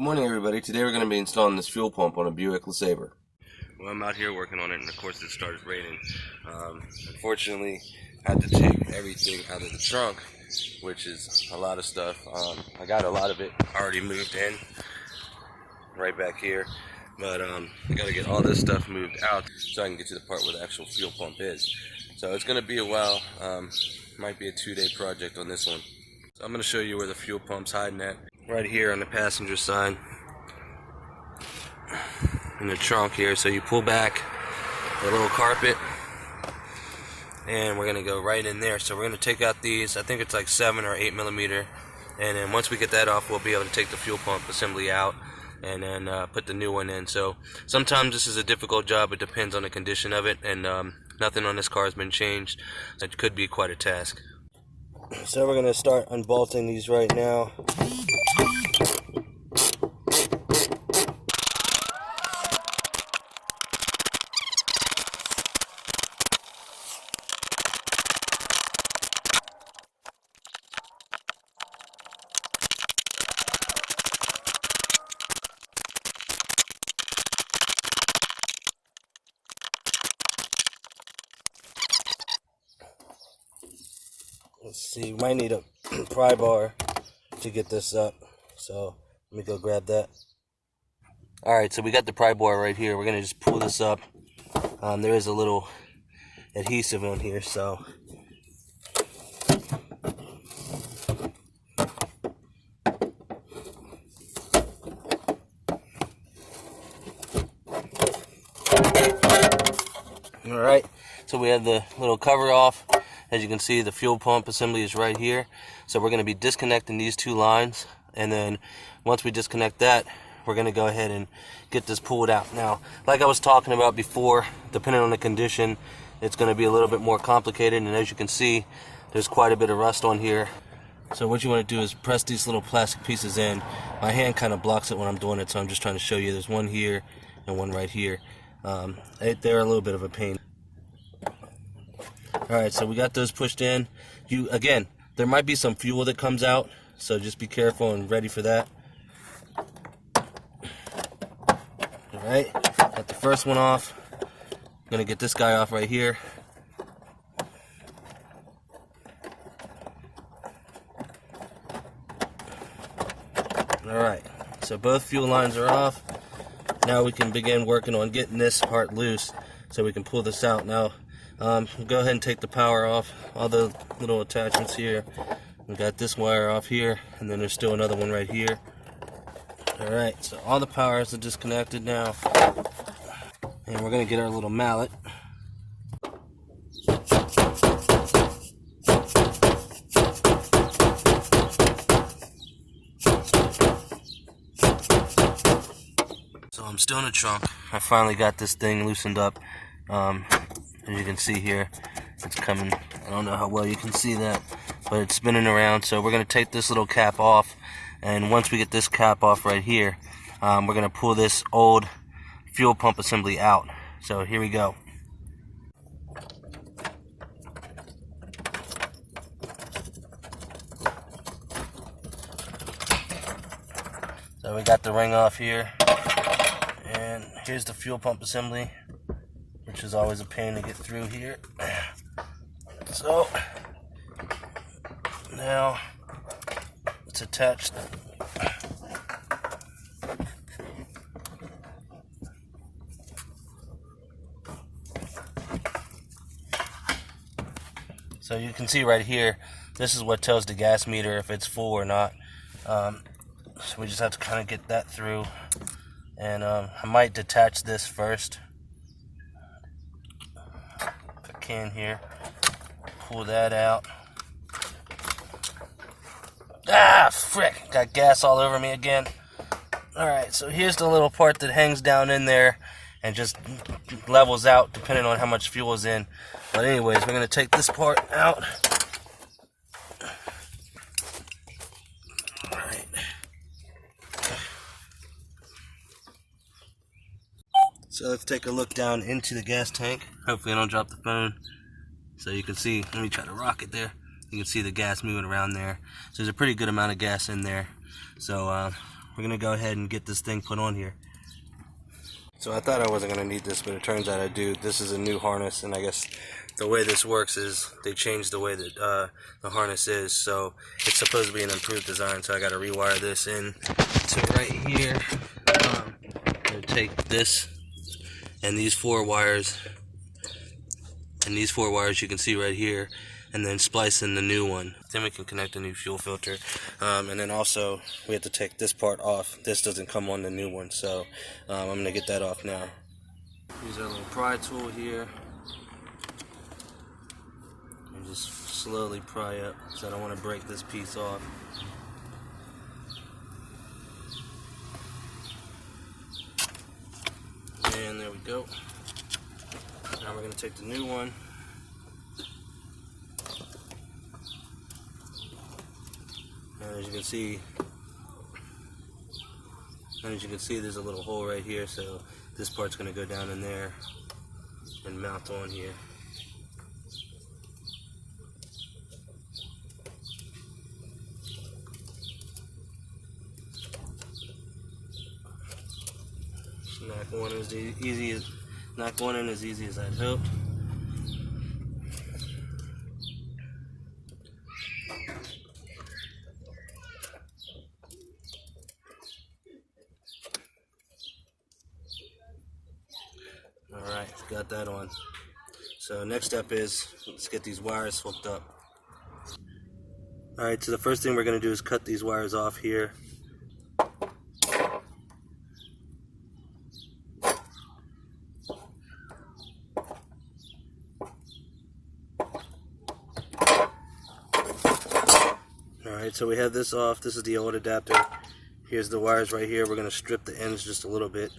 Good morning, everybody. Today we're going to be installing this fuel pump on a Buick LeSabre. Well, I'm out here working on it, and of course it started raining. Unfortunately, I had to take everything out of the trunk, which is a lot of stuff. I got a lot of it already moved in, right back here. But I got to get all this stuff moved out so I can get to the part where the actual fuel pump is. So it's going to be a while. Might be a 2-day project on this one. So I'm going to show you where the fuel pump's hiding at. Right here on the passenger side in the trunk here. So you pull back the little carpet and we're gonna go right in there. So we're gonna take out these, I think it's like 7 or 8 millimeter, and then once we get that off, we'll be able to take the fuel pump assembly out and then put the new one in. So sometimes this is a difficult job. It depends on the condition of it, and nothing on this car has been changed. It could be quite a task. So we're gonna start unbolting these right now. Let's see, we might need a pry bar to get this up, so let me go grab that. Alright, so we got the pry bar right here. We're going to just pull this up. There is a little adhesive on here, so alright, so we have the little cover off. As you can see, the fuel pump assembly is right here. So we're going to be disconnecting these two lines, and then once we disconnect that, we're going to go ahead and get this pulled out. Now, like I was talking about before, depending on the condition, it's going to be a little bit more complicated, and as you can see, there's quite a bit of rust on here. So what you want to do is press these little plastic pieces in. My hand kind of blocks it when I'm doing it, so I'm just trying to show you. There's one here and one right here. They're a little bit of a pain. Alright, so we got those pushed in. Again, there might be some fuel that comes out, so just be careful and ready for that. Alright, got the first one off. I'm gonna get this guy off right here. Alright, so both fuel lines are off. Now we can begin working on getting this part loose so we can pull this out. Now, go ahead and take the power off, all the little attachments here. We got this wire off here, and then there's still another one right here. Alright, so all the powers are disconnected now. And we're going to get our little mallet. So I'm still in the trunk. I finally got this thing loosened up. As you can see here, it's coming. I don't know how well you can see that, but it's spinning around. So we're going to take this little cap off, and once we get this cap off right here, we're going to pull this old fuel pump assembly out. So here we go. So we got the ring off here, and here's the fuel pump assembly, which is always a pain to get through here. So now it's attached. So you can see right here, this is what tells the gas meter if it's full or not. So we just have to kind of get that through, and I might detach this first. Can here, pull that out. Ah, frick, got gas all over me again. Alright, so here's the little part that hangs down in there and just levels out depending on how much fuel is in. But anyways, we're going to take this part out. Alright. So let's take a look down into the gas tank. Hopefully I don't drop the phone. So you can see, let me try to rock it there. You can see the gas moving around there. So there's a pretty good amount of gas in there. So we're we're gonna go ahead and get this thing put on here. So I thought I wasn't gonna need this, but it turns out I do. This is a new harness, and I guess the way this works is they changed the way that the harness is, so it's supposed to be an improved design. So I got to rewire this in to right here. I'm gonna take this and these four wires, you can see right here, and then splice in the new one. Then we can connect a new fuel filter, and then also we have to take this part off. This doesn't come on the new one, so I'm gonna get that off now. Use our little pry tool here and just slowly pry up, because I don't want to break this piece off. And there we go. Now we're going to take the new one. And as you can see, there's a little hole right here, so this part's going to go down in there and mount on here. Not going in as easy as I'd hoped. Alright, got that on. So next step is, let's get these wires hooked up. Alright, so the first thing we're going to do is cut these wires off here. Alright, so we have this off. This is the old adapter. Here's the wires right here. We're going to strip the ends just a little bit.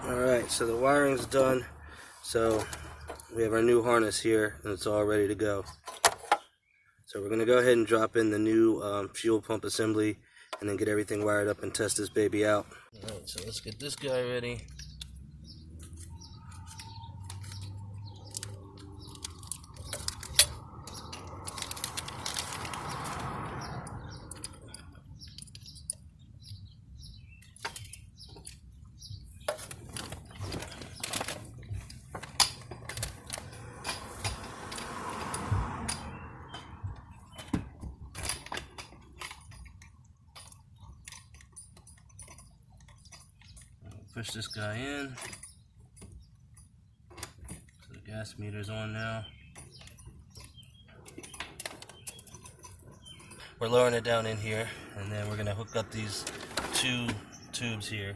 Alright, so the wiring's done. So we have our new harness here, and it's all ready to go. So we're going to go ahead and drop in the new fuel pump assembly, and then get everything wired up and test this baby out. Alright, so let's get this guy ready. Push this guy in. So the gas meter's on now. We're lowering it down in here, and then we're going to hook up these two tubes here.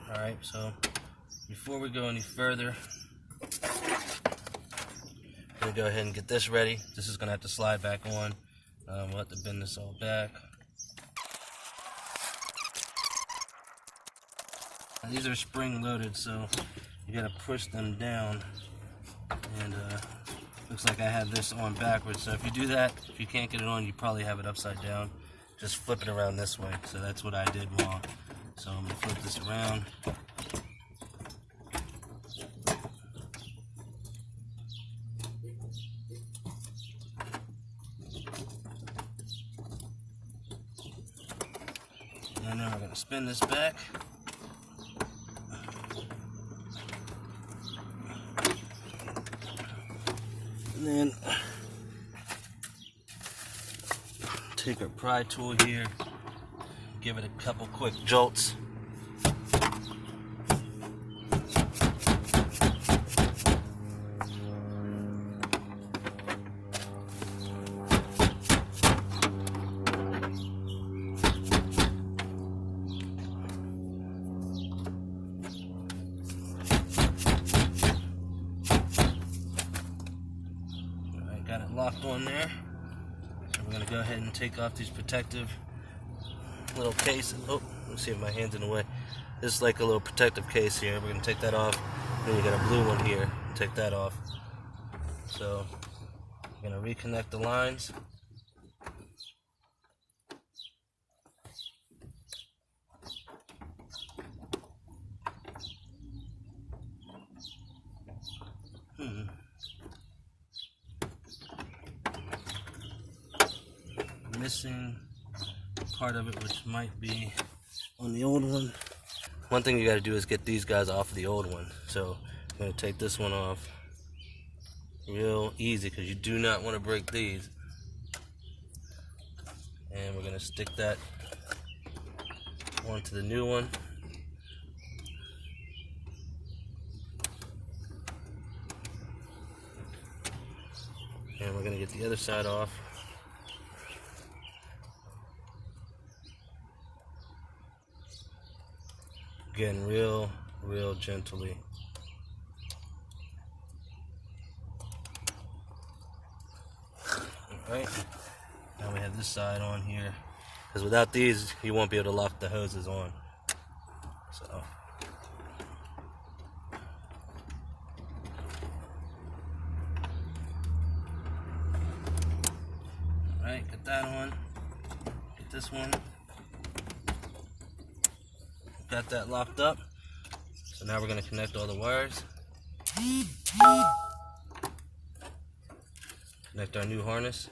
Alright, so before we go any further, I'm going to go ahead and get this ready. This is going to have to slide back on. We'll have to bend this all back. These are spring loaded, so you got to push them down. And looks like I have this on backwards. So if you do that, if you can't get it on, you probably have it upside down. Just flip it around this way. So that's what I did wrong. So I'm going to flip this around. And then we're going to spin this back. And then take our pry tool here, give it a couple quick jolts. Got it locked on there. So we're going to go ahead and take off these protective little cases. Oh, let me see if my hand's in the way. This is like a little protective case here. We're going to take that off. Then we got a blue one here. Take that off. So we're going to reconnect the lines. Missing part of it, which might be on the old one. One thing you got to do is get these guys off of the old one. So I'm going to take this one off real easy because you do not want to break these. And we're going to stick that onto the new one. And we're going to get the other side off. Again, real gently. Alright, now we have this side on here. Because without these, you won't be able to lock the hoses on. So. Alright, get that on. Get this one. Got that locked up. So now we're going to connect all the wires. Connect our new harness.